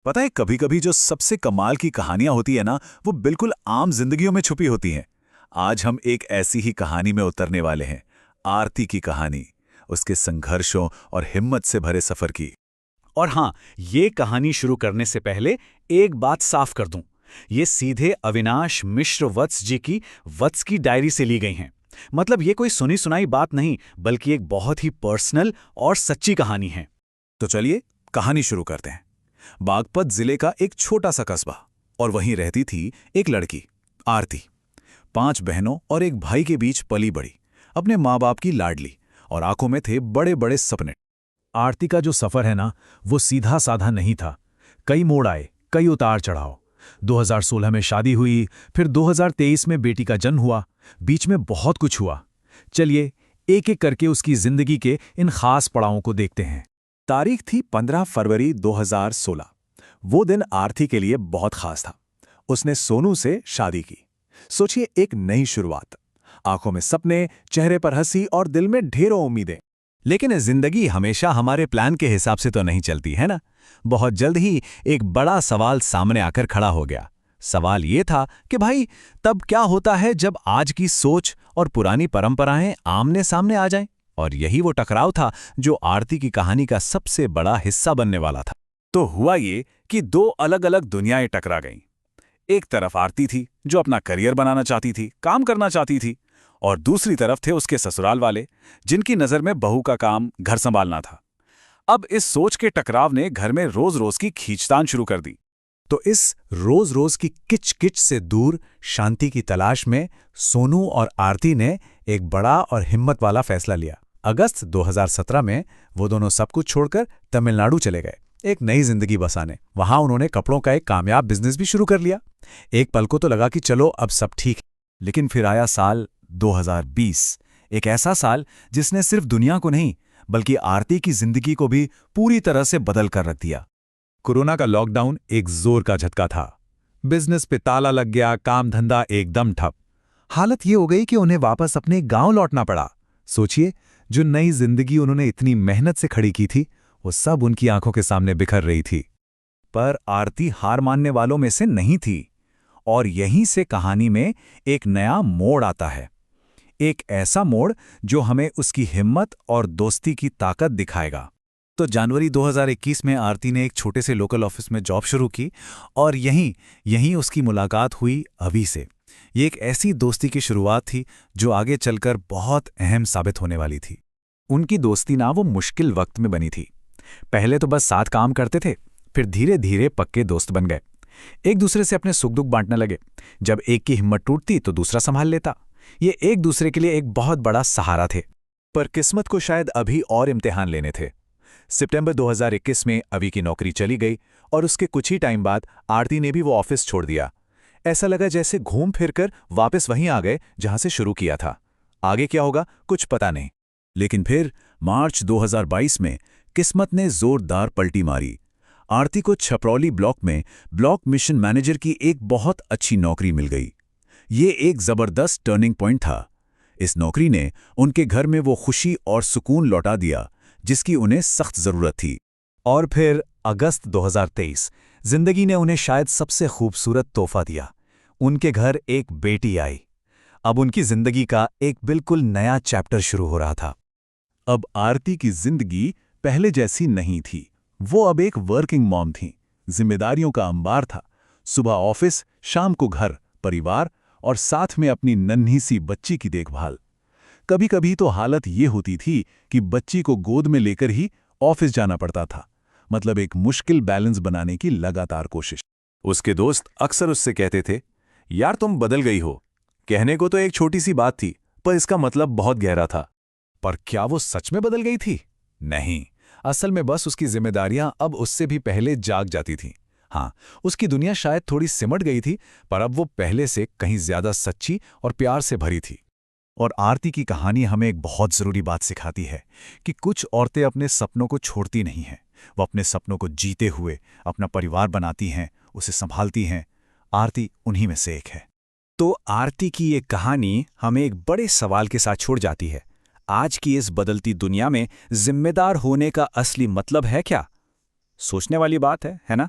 पता है, कभी कभी जो सबसे कमाल की कहानियां होती है ना, वो बिल्कुल आम जिंदगियों में छुपी होती हैं। आज हम एक ऐसी ही कहानी में उतरने वाले हैं। आरती की कहानी, उसके संघर्षों और हिम्मत से भरे सफर की। और हाँ, ये कहानी शुरू करने से पहले एक बात साफ कर दूं। ये सीधे अविनाश मिश्र वत्स जी की वत्स की डायरी से ली गई हैं। मतलब ये कोई सुनी सुनाई बात नहीं, बल्कि एक बहुत ही पर्सनल और सच्ची कहानी है। तो चलिए कहानी शुरू करते हैं। बागपत जिले का एक छोटा सा कस्बा, और वहीं रहती थी एक लड़की, आरती। 5 बहनों और एक भाई के बीच पली बड़ी, अपने माँ बाप की लाडली, और आंखों में थे बड़े बड़े सपने। आरती का जो सफर है ना, वो सीधा साधा नहीं था। कई मोड़ आए, कई उतार चढ़ाव। 2016 में शादी हुई, फिर 2023 में बेटी का जन्म हुआ। बीच में बहुत कुछ हुआ। चलिए एक एक करके उसकी जिंदगी के इन खास पड़ावों को देखते हैं। तारीख थी 15 फरवरी 2016। वो दिन आरती के लिए बहुत खास था। उसने सोनू से शादी की। सोचिए, एक नई शुरुआत, आंखों में सपने, चेहरे पर हंसी और दिल में ढेरों उम्मीदें। लेकिन जिंदगी हमेशा हमारे प्लान के हिसाब से तो नहीं चलती है ना। बहुत जल्द ही एक बड़ा सवाल सामने आकर खड़ा हो गया। सवाल ये था कि भाई, तब क्या होता है जब आज की सोच और पुरानी परंपराएं आमने सामने आ जाएं? और यही वो टकराव था जो आरती की कहानी का सबसे बड़ा हिस्सा बनने वाला था। तो हुआ ये कि 2 अलग अलग दुनियाएं टकरा गईं। एक तरफ आरती थी, जो अपना करियर बनाना चाहती थी, काम करना चाहती थी, और दूसरी तरफ थे उसके ससुराल वाले, जिनकी नज़र में बहू का काम घर संभालना था। अब इस सोच के टकराव ने घर में रोज रोज की खींचतान शुरू कर दी। तो इस रोज रोज की किच किच से दूर शांति की तलाश में सोनू और आरती ने एक बड़ा और हिम्मत वाला फैसला लिया। अगस्त 2017 में वो दोनों सब कुछ छोड़कर तमिलनाडु चले गए, एक नई जिंदगी बसाने। वहां उन्होंने कपड़ों का एक कामयाब बिजनेस भी शुरू कर लिया। एक पल को तो लगा कि चलो अब सब ठीक है। लेकिन फिर आया साल 2020, एक ऐसा साल जिसने सिर्फ दुनिया को नहीं, बल्कि आरती की जिंदगी को भी पूरी तरह से बदल कर रख दिया। कोरोना का लॉकडाउन एक जोर का झटका था। बिजनेस पे ताला लग गया, काम धंधा एकदम ठप। हालत ये हो गई कि उन्हें वापस अपने गांव लौटना पड़ा। सोचिए, जो नई जिंदगी उन्होंने इतनी मेहनत से खड़ी की थी, वो सब उनकी आंखों के सामने बिखर रही थी। पर आरती हार मानने वालों में से नहीं थी, और यहीं से कहानी में एक नया मोड़ आता है। एक ऐसा मोड़ जो हमें उसकी हिम्मत और दोस्ती की ताकत दिखाएगा। तो जनवरी 2021 में आरती ने एक छोटे से लोकल ऑफिस में जॉब शुरू की, और यहीं उसकी मुलाकात हुई अभी से। ये एक ऐसी दोस्ती की शुरुआत थी जो आगे चलकर बहुत अहम साबित होने वाली थी। उनकी दोस्ती ना वो मुश्किल वक्त में बनी थी। पहले तो बस साथ काम करते थे, फिर धीरे धीरे पक्के दोस्त बन गए। एक दूसरे से अपने सुख दुख बांटने लगे। जब एक की हिम्मत टूटती तो दूसरा संभाल लेता। ये एक दूसरे के लिए एक बहुत बड़ा सहारा थे। पर किस्मत को शायद अभी और इम्तिहान लेने थे। सितंबर 2021 में अभी की नौकरी चली गई, और उसके कुछ ही टाइम बाद आरती ने भी वो ऑफिस छोड़ दिया। ऐसा लगा जैसे घूम फिरकर वापस वहीं आ गए जहां से शुरू किया था। आगे क्या होगा कुछ पता नहीं। लेकिन फिर मार्च 2022 में किस्मत ने जोरदार पलटी मारी। आरती को छपरौली ब्लॉक में ब्लॉक मिशन मैनेजर की एक बहुत अच्छी नौकरी मिल गई। ये एक जबरदस्त टर्निंग पॉइंट था। इस नौकरी ने उनके घर में वो खुशी और सुकून लौटा दिया जिसकी उन्हें सख्त जरूरत थी। और फिर अगस्त 2023, जिंदगी ने उन्हें शायद सबसे खूबसूरत तोहफा दिया। उनके घर एक बेटी आई। अब उनकी जिंदगी का एक बिल्कुल नया चैप्टर शुरू हो रहा था। अब आरती की जिंदगी पहले जैसी नहीं थी। वो अब एक वर्किंग मॉम थी। जिम्मेदारियों का अंबार था। सुबह ऑफिस, शाम को घर, परिवार, और साथ में अपनी नन्ही सी बच्ची की देखभाल। कभी कभी तो हालत ये होती थी कि बच्ची को गोद में लेकर ही ऑफिस जाना पड़ता था। मतलब एक मुश्किल बैलेंस बनाने की लगातार कोशिश। उसके दोस्त अक्सर उससे कहते थे, यार तुम बदल गई हो। कहने को तो एक छोटी सी बात थी, पर इसका मतलब बहुत गहरा था। पर क्या वो सच में बदल गई थी? नहीं, असल में बस उसकी जिम्मेदारियां अब उससे भी पहले जाग जाती थीं। हाँ, उसकी दुनिया शायद थोड़ी सिमट गई थी, पर अब वो पहले से कहीं ज्यादा सच्ची और प्यार से भरी थी। और आरती की कहानी हमें एक बहुत जरूरी बात सिखाती है कि कुछ औरतें अपने सपनों को छोड़ती नहीं हैं। वो अपने सपनों को जीते हुए अपना परिवार बनाती हैं, उसे संभालती हैं। आरती उन्हीं में से एक है। तो आरती की ये कहानी हमें एक बड़े सवाल के साथ छोड़ जाती है। आज की इस बदलती दुनिया में जिम्मेदार होने का असली मतलब है क्या? सोचने वाली बात है ना?